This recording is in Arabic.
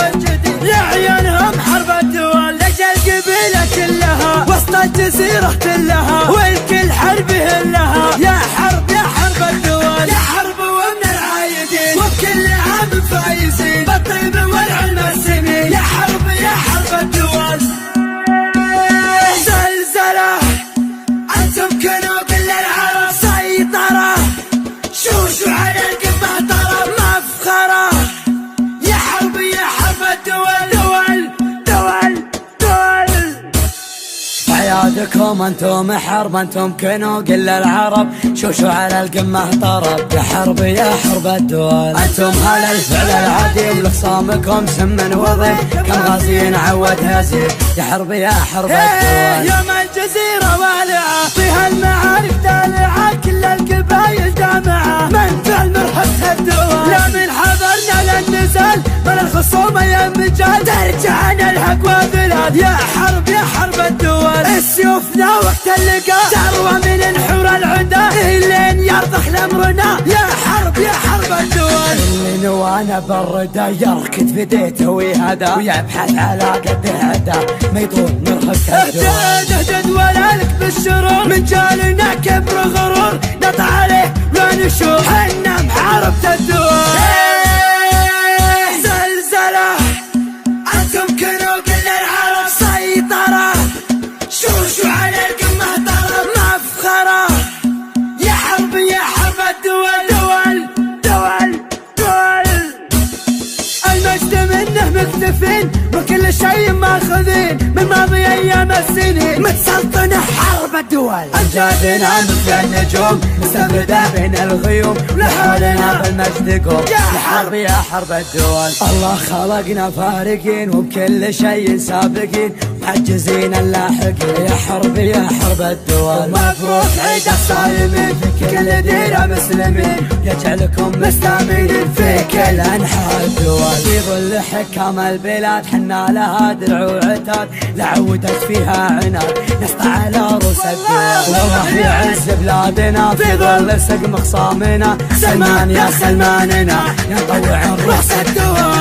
والجديد يعينهم حرب الدول لجل قبيلة كلها وسط الجزيرة كلها والكل حرب لها. يا حرب يا حرب الدول يا حرب ومن العايدين وبكل عام فايزين بالطيب والعلم السمين. يا حرب يا حرب الدول زلزلة أنتم كنوا كل العرب سيطرة شوشوا على القمة طرب مفخرة. يا حرب يا حرب الدول دول دول دول عيادكم انتم حرب انتم كنوا كل العرب شوشوا على القمة طرب. يا حرب يا حرب الدول انتم على الفعل العديم لخصامكم سم وضيم كم غازين عود هزيم. يا حرب يا حرب الدول يوم الجزيرة والعة فيها المعارك دالعة كل القبايل جامعة من فعل مرحبة الدول لا من حضرنا للنزال من الخصومة يا مجال ترجعنا الحق وبلاد. يا حرب يا حرب الدول السيوفنا وقت اللقاء ثروة من نحور العدا لين يرضخ لامرنا. يا حرب يا حرب الدول اللي نوانا بالردى يركض في ديته ويهدى ويبحث على قد هدى ما يطول مرهق الدول. اهدد ولالك بالشرور من جالنا كبر غرور نطع عليه لا نشوف حنا محاربة الدول. زلزلة انتم كنوا كل العرب سيطرة شوشوا على القمة طرب مفخرة. يا حرب يا حرب الدول دول دول دول المجد منه مكتفين وكل شيء ماخذين من ماضي ايام السنين متسلطنة حرب الدول. امجادنا مثل النجوم مستمردة بين الغيوم لحولنا بالمجد قوم. يا حرب يا حرب الدول الله خلقنا فارقين وبكل شيء سابقين معجزين اللاحقين. يا حرب يا حرب الدول مبروك عيد الصايمين في كل ديرة مسلمين يجعلكم مستامين في كل انحاء الدول. في ظل حكام البلاد حنا لها درع وعتاد لعودت فيها عناد نسطع على رؤوس الدول. والله يعز بلادنا في ظل سقم خصامنا سلمان يا سلماننا يطوع رؤوس الدول.